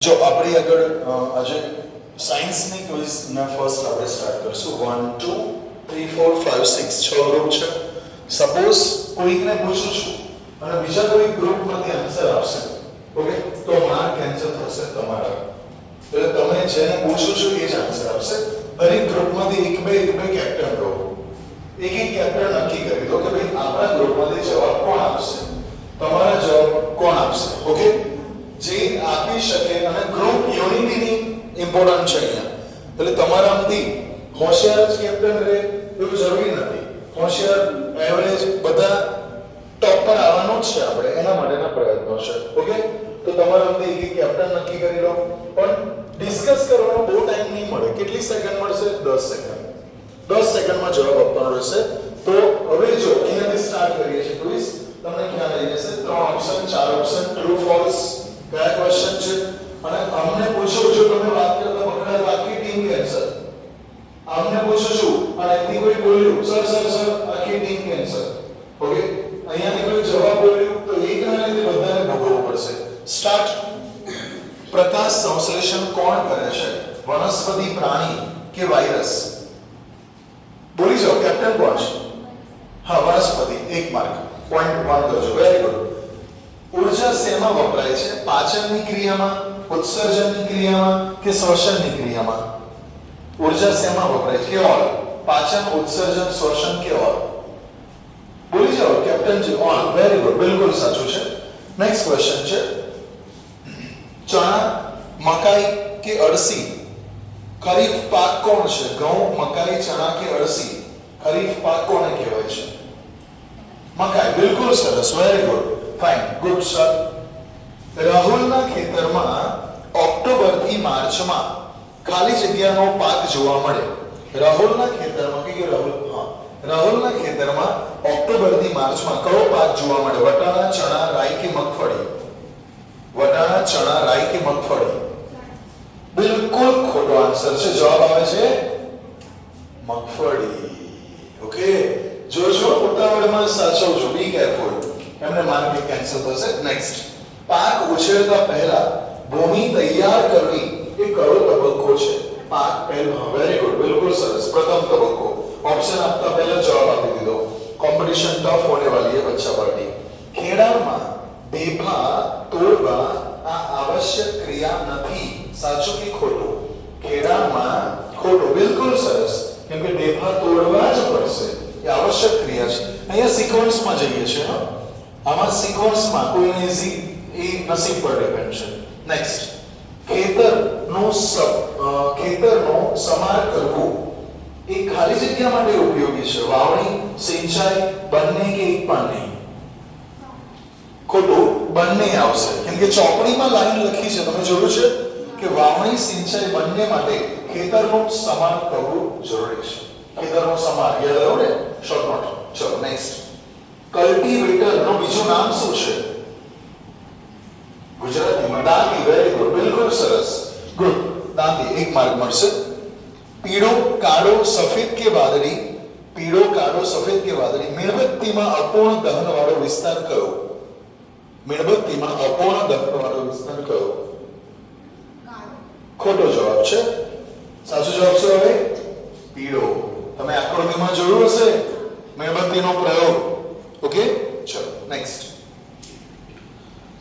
જો આપણી આગળ આજે સાયન્સની ક્વિઝના ફર્સ્ટ આપણે સ્ટાર્ટ કરશું 1 2 3 4 5 6 છ ગ્રુપ છે. સપોઝ કોઈકને પૂછું છું અને બીજા કોઈ ગ્રુપમાંથી આન્સર આવશે, ઓકે, તો માર્ક કેન્સલ થશે તમારા. એટલે તમે જેને પૂછો છો એ જ આન્સર આવશે. દરેક ગ્રુપમાંથી એક બે કેપ્ટન રહો, એક કેપ્ટન નક્કી કરી દો કે ભાઈ આપણા ગ્રુપમાંથી જવાબ કોણ આપશે, તમારા જવાબ કોણ આપશે, ઓકે. જે આપી શકે અને ગ્રુપ યુનિટીની ઇમ્પોર્ટન્ટ છે અહીંયા. એટલે તમારામાંથી હોશિયાર જ કેપ્ટન રહે એવું જરૂરી નથી. હોશિયાર, એવરેજ બધા ટોપ પર આવવાનું જ છે, આપણે એના માટેના પ્રયત્નો છે, ઓકે. તો તમારામાંથી એક કેપ્ટન નક્કી કરી લો, પણ ડિસ્કસ કરવાનો બહુ ટાઈમ નહીં મળે. કેટલી સેકન્ડ મળશે? 10 સેકન્ડ. 10 સેકન્ડમાં જવાબ આપવાનો રહેશે. તો હવે જો અહીંયાથી સ્ટાર્ટ કરીએ છીએ ક્વિઝ. તમને ખ્યાલ આવી જશે 3 ઓપ્શન 4 ઓપ્શન ટ્રુ ફોલ્સ કયા ક્વેશ્ચન છે અને અમને પૂછો જો તમે વાત કરતા પકડાય બાકી ટીમ કેન્સર. અમને પૂછો છું અને એથી કોઈ બોલ્યું સર આખી ટીમ કેન્સર, ઓકે. અહીંયાથી કોઈ જવાબ બોલ્યું તો એકના લીધે બધાને ભોગવવું પડશે. સ્ટાર્ટ. પ્રકાશ સંશ્લેષણ કોણ કરે છે? વનસ્પતિ, પ્રાણી કે વાયરસ? બોલી જાઓ, કેપ્ટન કોણ છે? હા, વનસ્પતિ. 1 માર્ક. પોઈન્ટ 1 કરજો. Very good. ઊર્જા શેમાં વપરાય છે? પાચનની ક્રિયામાં, ઉત્સર્જનની ક્રિયામાં કે શ્વસનની ક્રિયામાં? ઊર્જા શેમાં વપરાય છે? કે ઓલ? પાચન, ઉત્સર્જન, શ્વસન કે ઓલ? બોલી જાઓ કેપ્ટન જી. ઓલ. વેરી ગુડ, બિલકુલ સાચું છે. નેક્સ્ટ ક્વેશ્ચન છે ચણા, મકાઈ કે અળસી ખરીફ પાક કોણ છે? ઘઉં, મકાઈ, ચણા કે અળસી ખરીફ પાક કોને કહેવાય છે? મકાઈ. બિલકુલ સરસ, very good, fine, good sir. રાહુલના ખેતરમાં ઓક્ટોબર થી માર્ચમાં ખાલી જગ્યાનો પાક જોવા મળે. રાહુલના ખેતરમાં રાહુલના ખેતરમાં ઓક્ટોબર થી માર્ચમાં કયો પાક જોવા મળે? વટાણા, ચણા, રાઈ કે મગફળી? વટાણા, ચણા, રાઈ કે મગફળી? બિલકુલ ખોટો આન્સર છે. જવાબ આવે છે મગફળી, ઓકે. જોજો, ઉતાવળમાં સાચવજો, બી કેરફુલ, એમને માર્ક કેન્સલ થશે. નેક્સ્ટ. પાક ઉછેરતા પહેલા ભૂમિ તૈયાર કરવી એ કયો તબક્કો છે? પાક પહેલો. વેરી ગુડ, બિલકુલ સરસ, પ્રથમ તબક્કો. ऑप्शन આપતા પહેલા જવાબ આપી દીધો. કોમ્પિટિશન ટફ होने वाली है बच्चा पार्टी. ખેડામાં ઢેફા તોડવા આ આવશ્યક ક્રિયા નથી. સાચું કે ખોટું? ખેડામાં ખોટું, બિલકુલ સરસ, કેમ કે ઢેફા તોડવા જ પડશે, એ આવશ્યક ક્રિયા છે. અહીંયા સિક્વન્સમાં જઈએ છે. આમાં સિક્વન્સમાં કોઈને ઈઝી એ નસીબ પર ડિપેન્ડ છે. નેક્સ્ટ. ખેતરનો સમાર કરવું એ ખાલી જગ્યા માટે ઉપયોગી છે? વાવણી, સિંચાઈ, બંને કે એક પણ નહીં? ખોટું, બંને આવશે, કેમ કે ચોપડીમાં લાઈન લખી છે, તમે જોયું છે કે વાવણી, સિંચાઈ બંને માટે ખેતરનો સમાર કરવું જરૂરી છે. ખેતરનો સમાર યાદ આવ્યો ને? Short note. ચલો નેક્સ્ટ. કલ્ટીવેટર નું બીજું નામ શું છે? ગુજરાતીમાં દાંતી. વેરી ગુડ, બિલકુલ સરસ, ગુડ, દાંતી. 1 માર્ક મળશે. પીળો, કાળો, સફેદ કે વાદળી? પીળો, કાળો, સફેદ કે વાદળી? મીણબત્તીમાં અપૂર્ણ દહન વાળો વિસ્તાર કયો? મીણબત્તીમાં અપૂર્ણ દહન વાળો વિસ્તાર કયો? ખોટો જવાબ છે. સાચો જવાબ છે હવે પીળો. તમે આકૃતિમાં જોયું હશે મીણબત્તીનો પ્રયોગ, ઓકે. ચલો નેક્સ્ટ.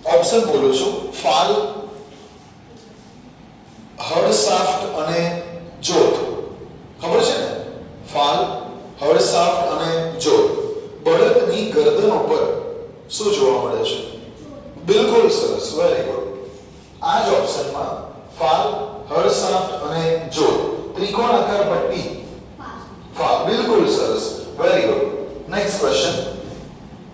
ઓપ્શન બોલું છું. ફાલ, હળસાફ્ટ અને જોત. ખબર છે ને? ફાલ, હળસાફ્ટ અને જોત. બળદની ગરદન ઉપર શું જોવા મળે છે? બિલકુલ સરસ, વેરી ગુડ. આ જ ઓપ્શનમાં ફાલ, હળસાફ્ટ અને જોત. ત્રિકોણાકાર પટ્ટી. ફાલ. બિલકુલ સરસ, very good. Next question.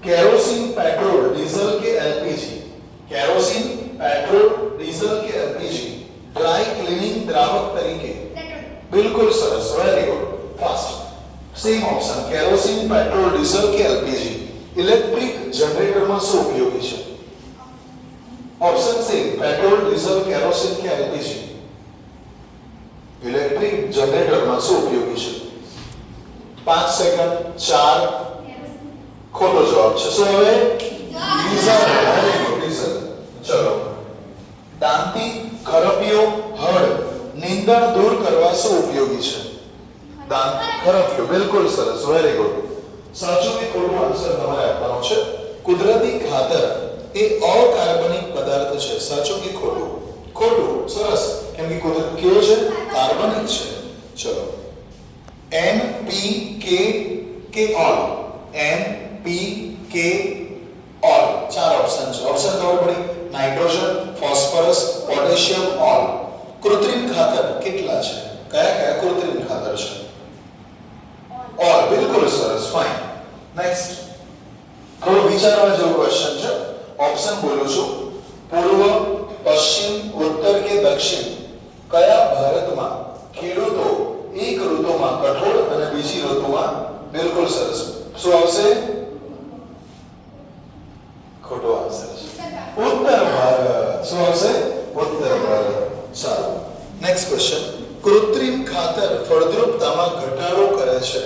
Kerosene, petrol, diesel કે એલપીજી? કેરોસીન, પેટ્રોલ, ડીઝલ કે એલપીજી ડ્રાય ક્લીનિંગ દ્રાવક તરીકે? બિલકુલ સરસ, very good, fast. Same option. Kerosene, petrol, diesel કે એલપીજી. ઇલેક્ટ્રિક જનરેટરમાં શું ઉપયોગી છે? Option same. Petrol, diesel, kerosene કે એલપીજી? ઇલેક્ટ્રિક જનરેટરમાં શું ઉપયોગી છે? 5 સેકન્ડ. 4. ખોટો જવાબ છે. શું હવે? ડીઝલ. Very good, diesel. ચલો. દાંતી, ખરા ઈંધણ દૂર કરવા શું ઉપયોગી છે? દાન ખરપ્યો. બિલકુલ સરસ, વેરી ગુડ. સાચું કે ખોટું આન્સર તમારે આપવાનો છે. કુદરતી ખાતર એ અકાર્બનિક પદાર્થ છે. સાચું કે ખોટું? ખોટું. સરસ. કેમ કે કુદરત કેવો છે? કાર્બનિક છે. ચલો, NPK કે ઓલ? NPK all. ચાર ઓપ્શન છે. ઓપ્શન ખબર પડી? Nitrogen, phosphorus, potassium, all. કૃત્રિમ ખાતર કેટલા છે? કયા કયા કૃત્રિમ ખાતર છે? ઓલ. બિલકુલ સરસ, ફાઇન. નેક્સ્ટ, થોડો વિચારવા જેવો ક્વેશ્ચન છે. ઓપ્શન બોલું છું. પૂર્વ, પશ્ચિમ, ઉત્તર કે દક્ષિણ કયા ભારતમાં ખેડૂતો એક ઋતુમાં કઠોળ અને બીજી ઋતુમાં? બિલકુલ સરસ. શું આવશે? ખોટો આન્સર છે ઉત્તર ભારત. શું આવશે? ઉત્તર ભારત. સારું. Next question. કૃત્રિમ ખાતર ફળદ્રુપતામાં ઘટાડો કરે છે.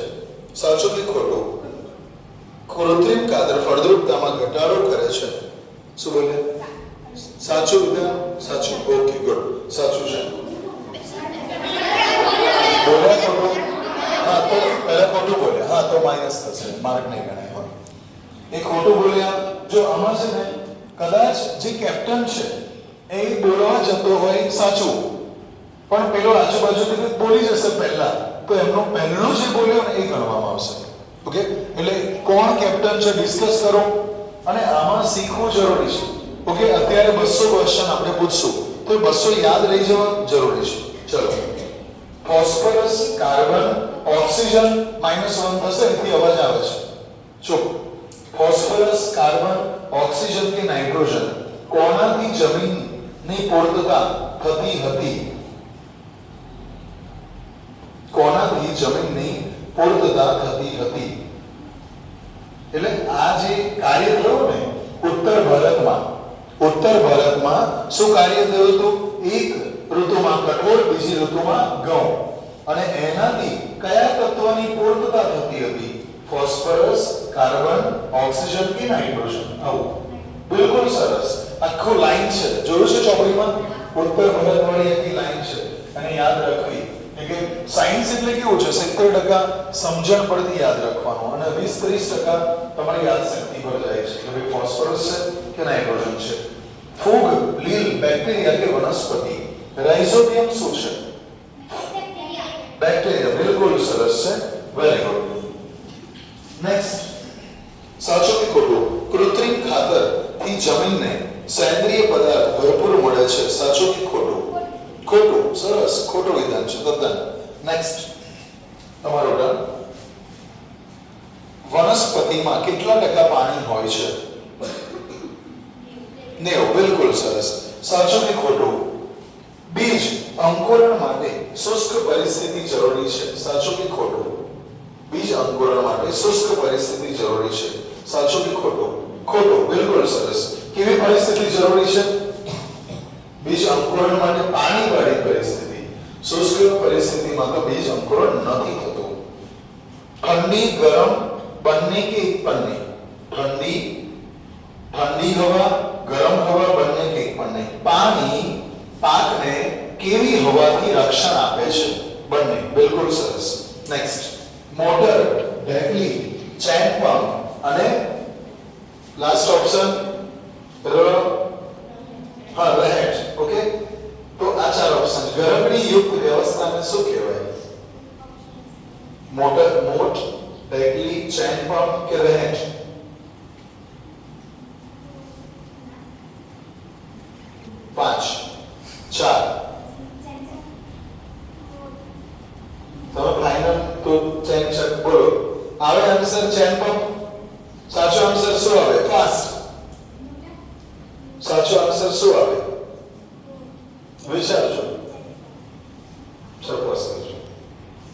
સાચું કે ખોટું? કૃત્રિમ ખાતર ફળદ્રુપતામાં ઘટાડો કરે છે. શું બોલે? સાચું વિધાન? સાચું. Okay, good. સાચું છે. બોલ્યા ખોટું? હા, તો પહેલા ખોટું બોલ્યા. હા, તો માઇનસ થશે, માર્ક નહીં ગણાય. હા, એ ખોટું બોલ્યા. જો આમાં છે ને કદાચ જે કેપ્ટન છે એ બોલવા જતો હોય સાચું, પણ પેલો આજુબાજુથી બોલી જશે પહેલા, તો એમનો પહેલો જે બોલ્યો ને એ ગણવામાં આવશે. ઓકે, એટલે કોણ કેપ્ટન છે ડિસ્કસ કરો અને આમાં શીખવું જરૂરી છે. ઓકે, અત્યારે 200 ક્વેશ્ચન આપણે પૂછશું તો એ 200 યાદ રહી જવા જરૂરી છે. ચલો, ફોસ્ફરસ, કાર્બન, ઓક્સિજન -1 થશે, એથી અવાજ આવે છે. ચૂપ. ફોસ્ફરસ, કાર્બન, ઓક્સિજન કે નાઇટ્રોજન કોનાથી જમીનની પૂર્તતા થતી હતી? કોનાથી જમીનની પૂર્તતા થતી હતી? એટલે આ જે કાર્ય થયું ને ઉત્તર ભારતમાં શું કાર્ય થયું હતું? એક ઋતુમાં કઠોળ, બીજી ઋતુમાં ઘઉં, અને એનાથી કયા તત્વની પૂર્તતા થતી હતી? ફોસ્ફરસ, કાર્બન, ઓક્સિજન કે નાઇટ્રોજન? આવું. બિલકુલ સરસ. આખો લાઈન છે, જોયું છે ચોપડીમાં? ઉત્તર ભારત વાળી આખી લાઈન છે અને યાદ રાખવી. કે સાયન્સ એટલે કેવું છે? 70% સમજણ પરથી યાદ રાખવાનું અને 20-30% તમારી યાદશક્તિ પર જાય છે કે ભાઈ ફોસ્ફરસ છે કે નાઇટ્રોજન છે. ફૂગ, લીલ, બેક્ટેરિયા કે વનસ્પતિ? રાઇઝોબિયમ શું છે? બેક્ટેરિયા. બિલકુલ સરસ છે, વેરી ગુડ. નેક્સ્ટ, સાચું કે ખોટું? કૃત્રિમ ખાતર થી જમીનને સેન્દ્રિય પદાર્થ ભરપૂર મળે છે. સાચું કે ખોટું? ખોટું. સરસ, ખોટું વિધાન છે તદ્દન. નેક્સ્ટ, તમારો ટર્ન. વનસ્પતિમાં કેટલા ટકા પાણી હોય છે? 90. બિલકુલ સરસ. સાચું કે ખોટું? બીજ અંકુરણ માટે શુષ્ક પરિસ્થિતિ જરૂરી છે. સાચું કે ખોટું? બીજ અંકુરણ માટે શુષ્ક પરિસ્થિતિ જરૂરી છે. સાચું કે ખોટું? ખોટું. બિલકુલ સરસ. કેવી પરિસ્થિતિ જરૂરી છે? બીજ અંકુરણ માટે પાણીવાળી પરિસ્થિતિ. શુષ્ક પરિસ્થિતિમાં તો બીજ અંકુરણ નથી થતું. ઠંડી, ગરમ બંને કે એક બંને? ઠંડી હવા, ગરમ હવા બંને કે એક બંને? પાણી પાકને કેવી હવાથી રક્ષણ આપે છે? બંને. બિલકુલ સરસ. નેક્સ્ટ, મોટર, ઢેફલી, ચેન પંપ અને લાસ્ટ ઓપ્શન રહેઠ. ઓકે, તો આ ચાર ઓપ્શન. ગરમની યુક્ત વ્યવસ્થાને શું કહેવાય? મોટર, ઢેફલી, ચેન પંપ કે રહેઠ? પાંચ, ચાર. તમે ફાઇનલ તો ચેન ચેક બોલો. આવે આન્સર ચેન પંપ? સાચો આન્સર શું આવે? ફાસ્ટ. સાચો આન્સર શું આવે? વિચારજો, સરપ્રાઈઝ કરજો.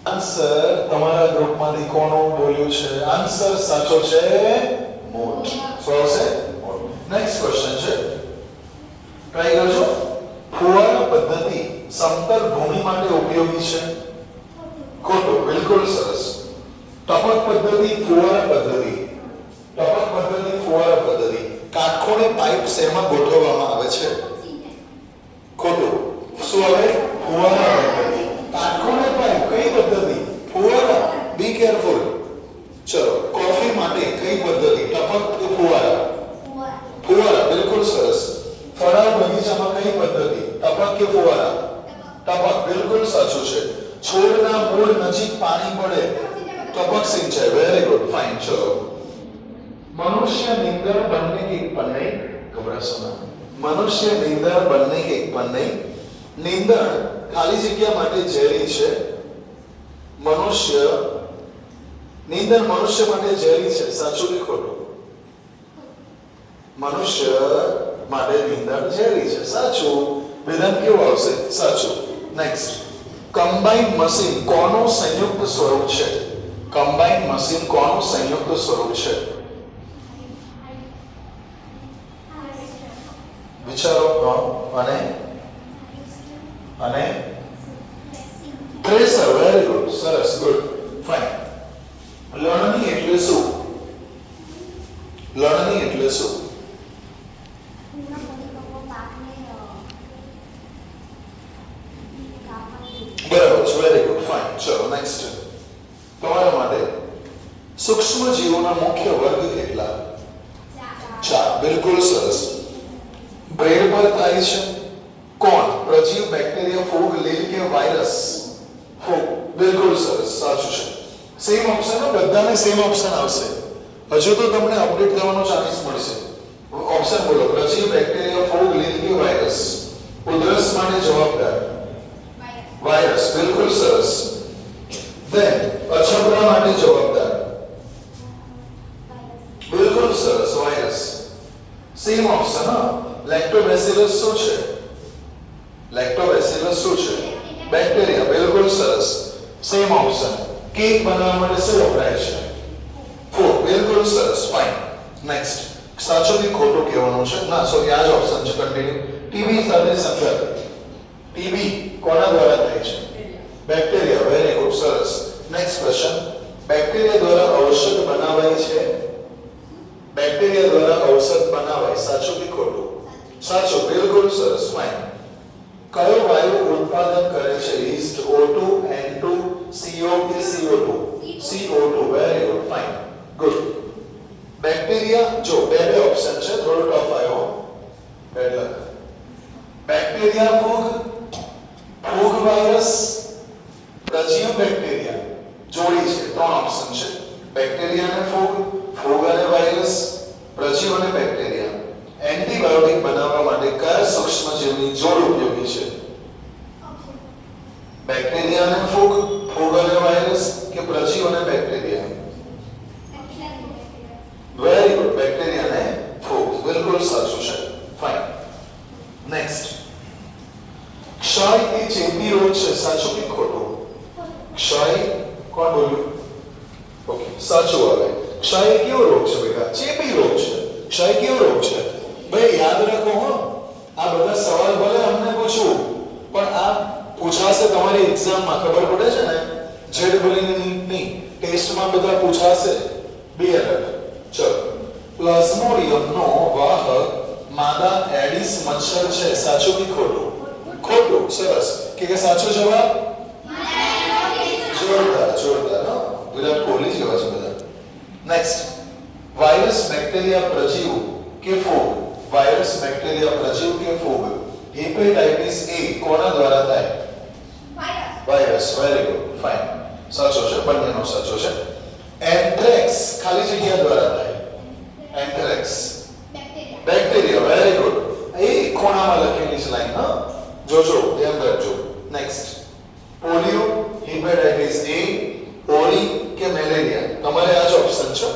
આન્સર તમારા ગ્રુપમાંથી કોનું બોલ્યું છે? આન્સર સાચો છે મોટ. શું આવશે? મોટ. નેક્સ્ટ ક્વેશ્ચન છે, ટ્રાય કરજો. ફુવારા પદ્ધતિ સમતલ ભૂમિ માટે ઉપયોગી છે? ખોટું. બિલકુલ સરસ. ટપક પદ્ધતિ, ફુવારા પદ્ધતિ. ટપક પદ્ધતિ, ફુવારા પદ્ધતિ. કાટખૂણે પાઇપ શેમાં ગોઠવવામાં આવે છે? ખોટું. શું આવે? ફુવારા પદ્ધતિ. કે ફુવારા? ટપક, બિલકુલ સાચું છે. છોડના મૂળ નજીક પાણી પડે ટપક સિંચાઈ. Very good, fine. ચલો, મનુષ્ય નીંદર बनने की एक पल नहीं, घबराशो ना. મનુષ્ય નીંદર बनने की एक पल नहीं. નીંદર ખાલી જગ્યા માટે ઝેરી છે. નીંદર મનુષ્ય માટે ઝેરી છે. સાચું કે ખોટું? મનુષ્ય માટે નીંદર ઝેરી છે. સાચું. વિધાન કેવું આવશે? સાચું. નેક્સ્ટ, કમ્બાઇન્ડ મશીન કોનું સંયુક્ત સ્વરૂપ છે? કમ્બાઇન્ડ મશીન કોનું સંયુક્ત સ્વરૂપ છે? વિચારો. અને થ્રેસર. વેરી ગુડ, સરસ, ગુડ, ફાઇન. લણણી એટલે શું? લણણી એટલે શું? બરાબર છે, વેરી ગુડ, ફાઇન. ચલો, નેક્સ્ટ. તમારા માટે સૂક્ષ્મ જીવોના મુખ્ય વર્ગ કેટલા? 4. બિલકુલ સરસ. બ્રેડ પર થાય છે કોણ? પ્રજીવ, બેક્ટેરિયા, ફૂગ, લીલ કે વાયરસ? ફૂગ, બિલકુલ સરસ, સાચું છે. સેમ ઓપ્શન, બધાને સેમ ઓપ્શન આવશે. હજુ તો તમને અપડેટ થવાનો ચાન્સ મળશે. ઓપ્શન બોલો. પ્રજીવ, બેક્ટેરિયા, ફૂગ, લીલ કે વાયરસ? ઉધરસ માટે જવાબદાર વાયરસ, બિલકુલ સરસ. દેન અછબડા માટે જવાબદાર બિલકુલ સરસ, વાયરસ. Same option. લેક્ટોબેસિલસ શું છે? લેક્ટોબેસિલસ શું છે? બેક્ટેરિયા, બિલકુલ સરસ. Same option. કેક બનાવવા માટે શું વપરાય છે? ફૂગ, બિલકુલ સરસ, ફાઇન. નેક્સ્ટ, સાચું કે ખોટું કહેવાનું છે? ના, સોરી, આ જ ઓપ્શન છે. કન્ટિન્યુ. ટીબી સાથે સંકર. ટીબી કોના દ્વારા થાય છે? બેક્ટેરિયા, વેરી ગુડ, સરસ. Next question. બેક્ટેરિયા દ્વારા ઔષધ બનાવાય છે? બેક્ટેરિયા દ્વારા ઔષધ બનાવાય, સાચું કે ખોટું? સાચું, બિલકુલ સરસ, ફાઇન. કયો વાયુ ઉત્પાદન કરે છે? ઈસ્ટ, O2, N2, CO કે CO2? CO2, very good, fine, good. Bacteria, જો બે ઓપ્શન છે, થોડો ટફ આવ્યો. બેડ લક. બેક્ટેરિયા, ફૂગ વાયરસ, પ્રજીવ બેક્ટેરિયા. જોડી છે, 3 ઓપ્શન છે. બેક્ટેરિયા અને ફૂગ અને વાયરસ, પ્રજીવ અને બેક્ટેરિયા. એન્ટીબાયોટિક બનાવવા માટે કયા સૂક્ષ્મજીવની જોડ ઉપયોગી છે? બેક્ટેરિયા અને ફૂગ અને વાયરસ કે પ્રજીવ અને બેક્ટેરિયા? વેરી ગુડ, બેક્ટેરિયા અને ફૂગ, બિલકુલ સાચું છે, ફાઇન. નેક્સ્ટ, ક્ષય એ ચેપી રોગ છે, સાચું કે ખોટું? ક્ષય, કોણ બોલ્યું? ઓકે, સાચું આવે. ક્ષય કેવો રોગ છે બેટા? ચેપી રોગ છે. ક્ષય કેવો રોગ છે? ભાઈ યાદ રાખો હો, આ બધા સવાલ ભલે અમને પૂછું, પણ આ પૂછાશે તમારી એક્ઝામમાં, ખબર પડે છે ને? જેડબલની નીટની ટેસ્ટમાં બધા પૂછાશે. બે અલગ. ચલો, પ્લાઝ્મોડિયમનો વાહક માદા એડિસ મચ્છર છે, સાચું કે ખોટું? ખોટું, સરસ. કે સાચો જવાબ? જોરદાર, હો, વિરાટ કોહલી જેવા છે બધા. નેક્સ્ટ, વાયરસ, બેક્ટેરિયા, પ્રજીવ કે ફૂગ? વાયરસ, બેક્ટેરિયા, પ્રજીવ કે ફૂગ? હેપેટાઇટિસ એ કોના દ્વારા થાય? વાયરસ, વેરી ગુડ, ફાઇન, સાચો છે, બંનેનો સાચો છે. એન્થ્રેક્સ ખાલી જગ્યા દ્વારા થાય? Anthrax, bacteria, very good. એ ખૂણામાં લખેલી છે લાઈન, હા, જોજો, ધ્યાન રાખજો. નેક્સ્ટ, પોલિયો, હેપેટાઇટિસ એ, ઓરી કે મેલેરિયા? તમારે આ જ ઓપ્શન છે.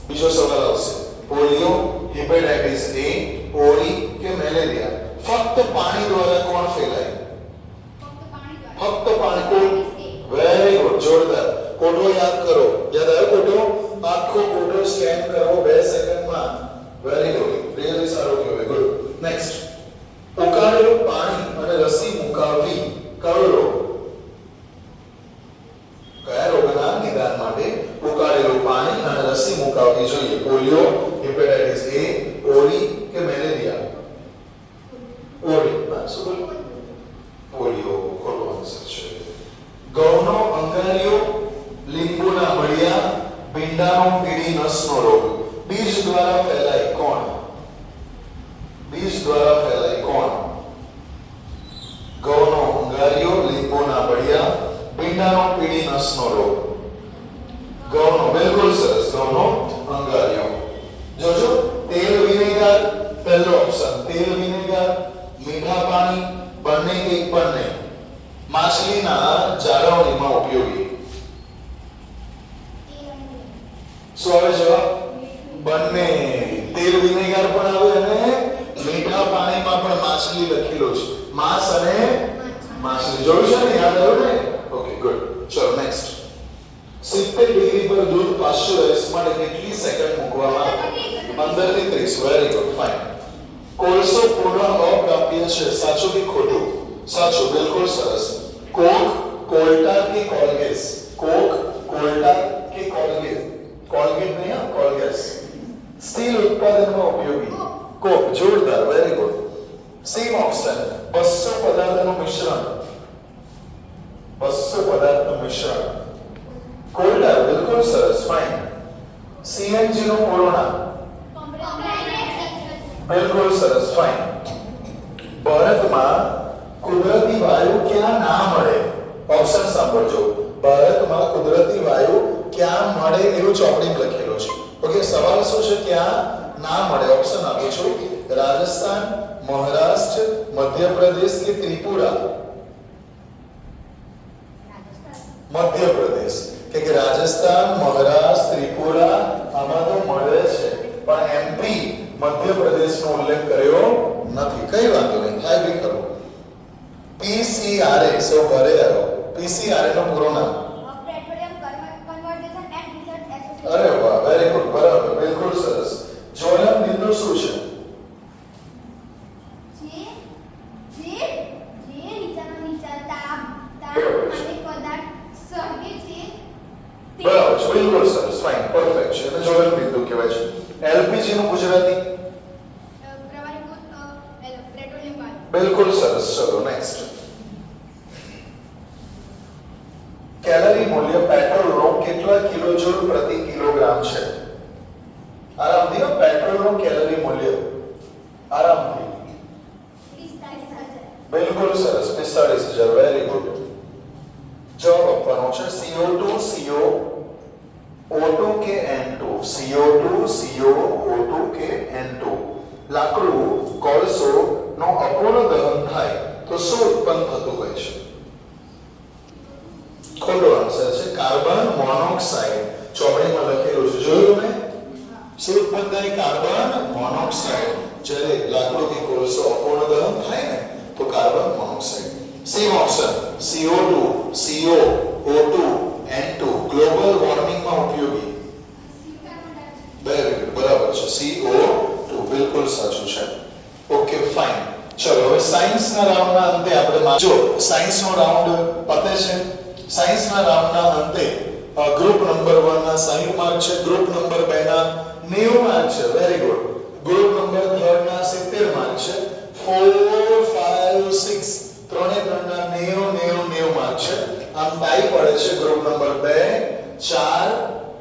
બીજો સવાલ આવશે. પોલિયો, હેપેટાઇટિસ એ, ઓરી કે મેલેરિયા? ફક્ત પાણી દ્વારા કોણ ફેલાય? ફક્ત પાણી. વેરી ગુડ, જોરદાર. કોટો યાદ કરો. યાદ આવ્યો કોટો? આખો કોટો સ્કેન કરો 2 સેકન્ડમાં. વેરી ગુડ, રિયલી સારું કહેવાય, ગુડ. નેક્સ્ટ, ઉકાળેલું પાણી અને રસી મુકાવવી કયો રોગ? કયા રોગના નિદાન માટે ઉકાળેલું પાણી અને રસી મુકાવવી જોઈએ? પોલિયો, હેપેટાઇટિસ એ, ઓરી કે મેલેરિયા? ઓરી. શું બોલ્યું? પોલિયો, ખોટો આન્સર છે. ગૌનો અંગારિયો, લીંબુના બળિયા, ભીંડાનો પીળી નસનો રોગ બીજ દ્વારા ફેલાય કોણ? બીજ દ્વારા ફેલાય કોણ? પીડાનો પીડી નસનો રોગ. ઘઉંનો, બિલકુલ સરસ, ઘઉંનો અંગારિયો. જોજો, તેલ વિનેગર પહેલો ઓપ્શન, તેલ વિનેગર, મીઠા પાણી, બંને કે એક પણ નહીં. માછલીના જાળવણીમાં ઉપયોગી. શું આવે જવાબ? બંને. તેલ વિનેગર પણ આવે અને મીઠા પાણીમાં પણ માછલી લખેલો છે. માંસ અને માછલી. જોયું છે ને? યાદ આવ્યું ને? Okay, good. ચલો નેક્સ્ટ. 70 ડિગ્રી પર દૂધ પાશ્ચરાઇઝ માટે કેટલી સેકન્ડ મૂકવામાં? 15 થી 30. Very good, fine. કોલસો પૂર્ણ અપ્રાપ્ય છે, સાચું કે ખોટું? સાચું, બિલકુલ સરસ. કોક, કોલ્ટા કે કોલગેસ? કોક, કોલ્ટા કે કોલગેસ? કોલગેટ નહીં, હા, કોલગેસ. સ્ટીલ ઉત્પાદનમાં ઉપયોગી. કોક, જોરદાર, વેરી ગુડ. Same option. 200 પદાર્થનું મિશ્રણ. 200 પદાર્થનું મિશ્રણ. કોલ્ટા, બિલકુલ સરસ, ફાઇન. સીએનજી નું પૂર્ણ નામ? બિલકુલ સરસ, ફાઇન. ભારતમાં કુદરતી વાયુ ક્યાં ના મળે? ઓપ્શન સાંભળજો. ભારતમાં કુદરતી વાયુ ક્યાં મળે એવું ચોપડીમાં લખેલું છે. ઓકે, સવાલ શું છે? ક્યાં ના મળે? ઓપ્શન આપું છું. રાજસ્થાન, મહારાષ્ટ્ર, મધ્યપ્રદેશ કે ત્રિપુરા? મધ્યપ્રદેશ. કે રાજસ્થાન, મહારાષ્ટ્ર, ત્રિપુરા આમાં તો મળે છે, પણ એમપી મધ્યપ્રદેશનો ઉલ્લેખ કર્યો નથી. કઈ વાંધો નહીં, થાય બી ખરું. પીસીઆરએ સો ઘરે આવ્યો. પીસીઆરએ નું પૂરું નામ? અરે વાહ, વેરી ગુડ, બરાબર, બિલકુલ સરસ. જ્વલન બિંદુ શું છે? બરાબર, બિલકુલ સરસ, ફાઇન, પરફેક્ટ છે. એટલે જ્વલન બિંદુ કહેવાય છે. એલપીજી નું ગુજરાતી? બિલકુલ સરસ. ચલો નેક્સ્ટ. કેલરી મૂલ્ય પેટ્રોલનું કેટલા કિલોજૂલ પ્રતિ કિલોગ્રામ છે? આરામથી. પેટ્રોલનું કેલરી મૂલ્ય આરામથી. બિલકુલ સરસ, 45,000. Very good. જવાબ આપવાનો છે CO2 CO O2 કે N2? CO2 CO O2 કે N2? લાકડું, કોલસો નો અપૂર્ણ દહન થાય તો શું ઉત્પન્ન થતું હોય છે? ખોટો આન્સર છે કાર્બન મોનોક્સાઇડ. ચોપડીમાં લખેલું છે, જોયું ને? શું ઉત્પન્ન થાય? Carbon monoxide. જ્યારે લાકડું કે કોલસો અપૂર્ણ દહન થાય ને તો carbon monoxide. Same option. CO2 CO O2 N2 global વોર્મિંગમાં ઉપયોગી. વેરી ગુડ, બરાબર છે. CO2 બિલકુલ સાચું છે. Okay, fine. ચલો હવે સાયન્સના રાઉન્ડના અંતે આપણે જો સાયન્સનો રાઉન્ડ પતે છે. સાયન્સના રાઉન્ડના અંતે ગ્રુપ નંબર 1 ના 60 માર્ક છે, ગ્રુપ નંબર 2 ના 90 માર્ક છે. Very good. ગ્રુપ નંબર 3 ના 70 માર્ક છે. 4 5 6 ત્રણે ત્રણના 90 માર્ક છે. આમ ટાઈ પડે છે ગ્રુપ નંબર 2 4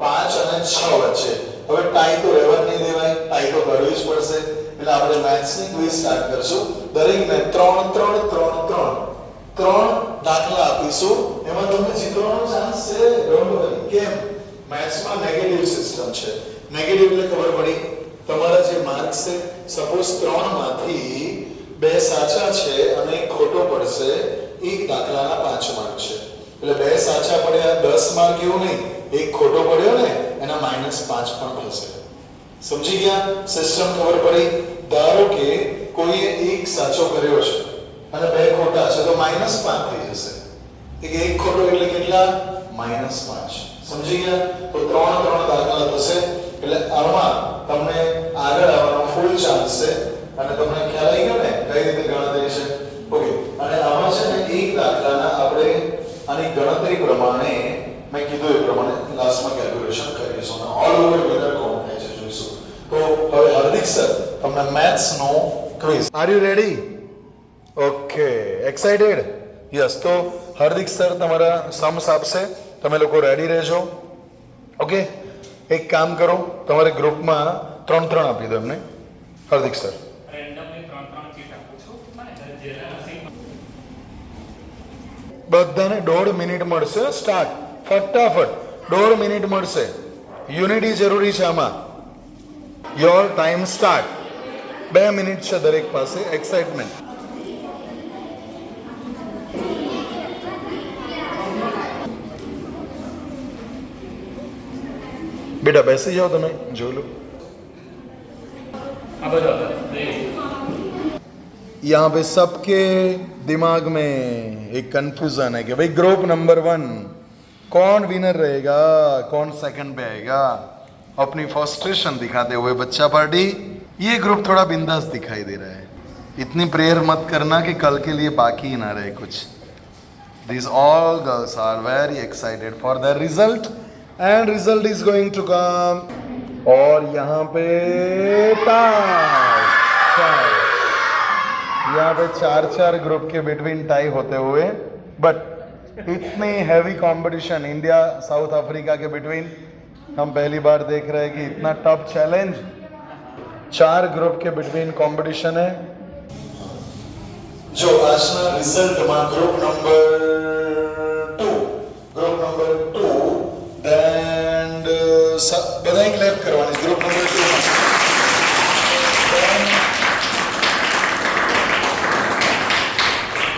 5 અને 6 વચ્ચે. હવે ટાઈ તો રહેવા નહીં દેવાય, ટાઈ તો કરવી જ પડશે. એટલે આપણે મેથ્સની ક્વિઝ સ્ટાર્ટ કરશું. દરેકને 3 3 3 3 દાખલા આપીશું. એમાં તમને જીતવાનો ચાન્સ છે. Don't worry. કેમ? મેથ્સમાં નેગેટિવ સિસ્ટમ છે. નેગેટિવ એટલે ખબર પડી? તમારા જે માર્ક્સ છે, સપોઝ 3 માંથી 2 સાચા છે અને 1 ખોટો પડશે, એક દાખલાના 5 માર્ક છે. એટલે 2 સાચા પડ્યા 10 માર્ક એવું નહીં, 1 ખોટો પડ્યો ને એના -5 પણ થશે. સમજી ગયા? સિસ્ટમ ખબર પડી? ધારો કે કોઈએ 1 સાચો કર્યો છે અને 2 ખોટા છે તો -5 થઈ જશે. કે 1 ખોટો એટલે કેટલા? -5. સમજી ગયા? તો 3 દાખલા થશે. એટલે આમાં તમને આગળ આવવાનો ફૂલ ચાન્સ છે અને તમને ખ્યાલ આવી ગયો ને કઈ રીતે ગણતરી છે. ઓકે, અને આમાં છે ને એક દાખલાના આપણે આની ગણતરી પ્રમાણે મેં કીધું એ પ્રમાણે લાસ્ટમાં કેલ્ક્યુલેશન કરીશું અને ઓલ ઓવર વિનર કોણ થાય છે જોઈશું. તો હવે હાર્દિક સર તમને મેથ્સ નો quiz. Are you ready? Okay, excited? Yes. તો હાર્દિક સર તમારા સમ્સ આપશે, તમે લોકો રેડી રહેજો. ઓકે, એક કામ કરો, તમારે ગ્રુપમાં 3 આપી દો એમને. હાર્દિક સર બધાને 1.5 મિનિટ મળશે. સ્ટાર્ટ ફટાફટ 1.5 મિનિટ મળશે. યુનિટી જરૂરી છે આમાં. Your time start. 2 મિનિટ છે દરેક પાસે. એક્સાઇટમેન્ટ. बेटा बैसे जाओ तुम्हें जो लो. यहाँ पे सबके दिमाग में एक कंफ्यूजन है कि भाई ग्रुप नंबर 1 कौन विनर रहेगा, कौन सेकंड पे आएगा. अपनी फ्रस्ट्रेशन दिखाते हुए बच्चा पार्टी, ये ग्रुप थोड़ा बिंदास दिखाई दे रहा है. इतनी प्रेयर मत करना कि कल के लिए बाकी ही ना रहे कुछ. These all girls are very excited for their result. And result is going to come. और यहाँ पे यहाँ पे 4 ग्रुप के बिटवीन टाई होते हुए, बट इतनी heavy competition India south Africa के बिटवीन हम पहली बार देख रहे हैं कि इतना टफ चैलेंज 4 ग्रुप के बिटवीन कंपटीशन है. जो आज ना रिजल्ट में ग्रुप नंबर 2 एंड बधाई क्लेप करवानी group number 2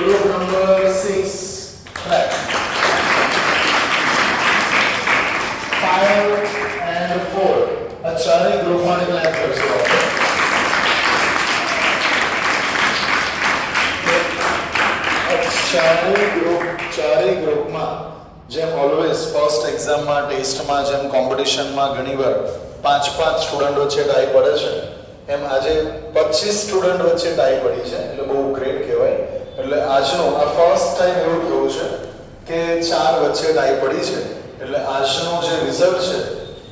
group number 6 5 and 4 चारे ग्रुप में क्लेप कर चारे ग्रुप में જેમ ઓલવેઝ ફર્સ્ટ એક્ઝામમાં ટેસ્ટમાં જેમ કોમ્પિટિશનમાં ઘણીવાર 5 સ્ટુડન્ટ વચ્ચે ટાઈ પડે છે, એમ આજે 25 સ્ટુડન્ટ વચ્ચે ટાઈ પડી છે. એટલે બહુ ગ્રેટ કહેવાય. એટલે આજનો આ ફર્સ્ટ ટાઈમ એવું થયું છે કે 4 વચ્ચે ટાઈ પડી છે. એટલે આજનો જે રિઝલ્ટ છે,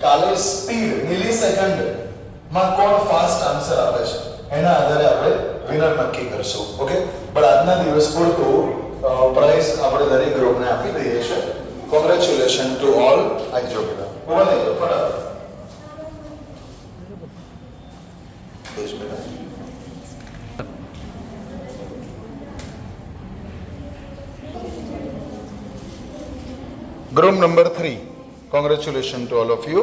કાલે સ્પીડ મિલિસેકન્ડમાં કોણ ફાસ્ટ આન્સર આપે છે એના આધારે આપણે વિનર નક્કી કરશું. ઓકે, પણ આજના દિવસ પૂરતું પ્રાઇઝ આપણે દરેક ગ્રુપને આપી દઈએ છીએ. Congratulation to all. આવી જાઓ બેટા, ઉભા થઈ જાઓ ફટાફટ. Group number 3, congratulation to all of you.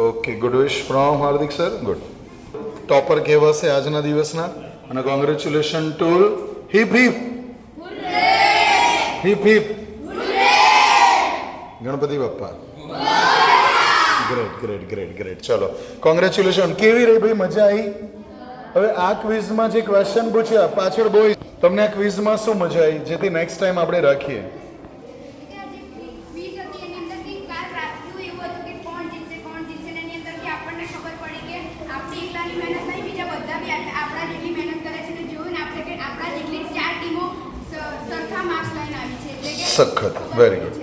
Okay, good wish from Hardik sir. Good. Topper કહેવાશે આજના દિવસના. અને congratulation to hip hip hip hip Ganpati Bappa. Great great great great. ચલો કોંગ્રેચ્યુલેશન. કેવી રહી ભાઈ, મજા આવી? હવે આ ક્વિઝમાં જે ક્વેશ્ચન પૂછ્યા પાછળ બહુ તમને આ ક્વિઝમાં શું મજા આવી, જેથી નેક્સ્ટ ટાઈમ આપણે રાખીએ? સખત. Very good.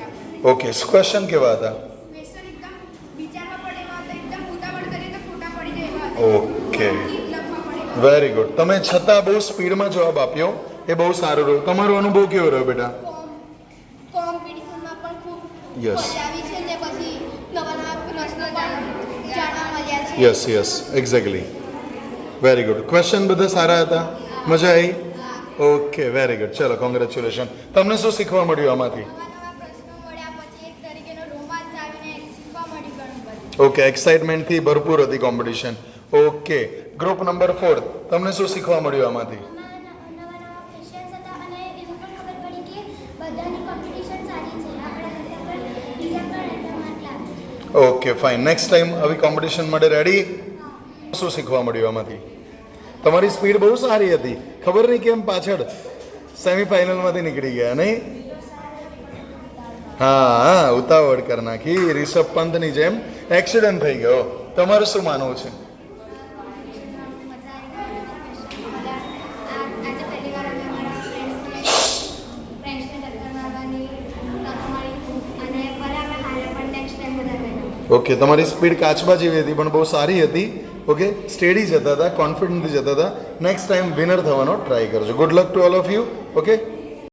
ઓકે, ક્વેશ્ચન કેવા હતા? Okay, very good. તમે છતાં બહુ સ્પીડમાં જવાબ આપ્યો, એ બહુ સારું રહ્યું. તમારો અનુભવ કેવો રહ્યો બેટા? Yes yes yes, exactly. Very good. Question બધા સારા હતા, મજા આવી? Okay, very good. ચલો કોંગ્રેચ્યુલેશન. તમને શું શીખવા મળ્યું આમાંથી? ઓકે, એક્સાઇટમેન્ટથી ભરપૂર હતી કોમ્પિટિશન. ઓકે, ગ્રુપ નંબર 4, તમને શું શીખવા મળ્યું આમાંથી? Okay, fine. નેક્સ્ટ ટાઈમ આવી કોમ્પિટિશન માટે રેડી? શું શીખવા મળ્યું આમાંથી? તમારી સ્પીડ બહુ સારી હતી, ખબર નહીં કેમ પાછળ સેમીફાઇનલમાંથી નીકળી ગયા નહીં? હા, ઉતાવળ કરી નાખી. રિષભ પંતની જેમ એક્સિડન્ટ થઈ ગયો. તમારું શું માનવું છે? ઓકે, તમારી સ્પીડ કાચબા જેવી હતી પણ બહુ સારી હતી. ઓકે, સ્ટેડી જતા હતા, કોન્ફિડન્ટથી જતા હતા. નેક્સ્ટ ટાઈમ વિનર થવાનો ટ્રાય કરજો. Good luck two all of you. Okay.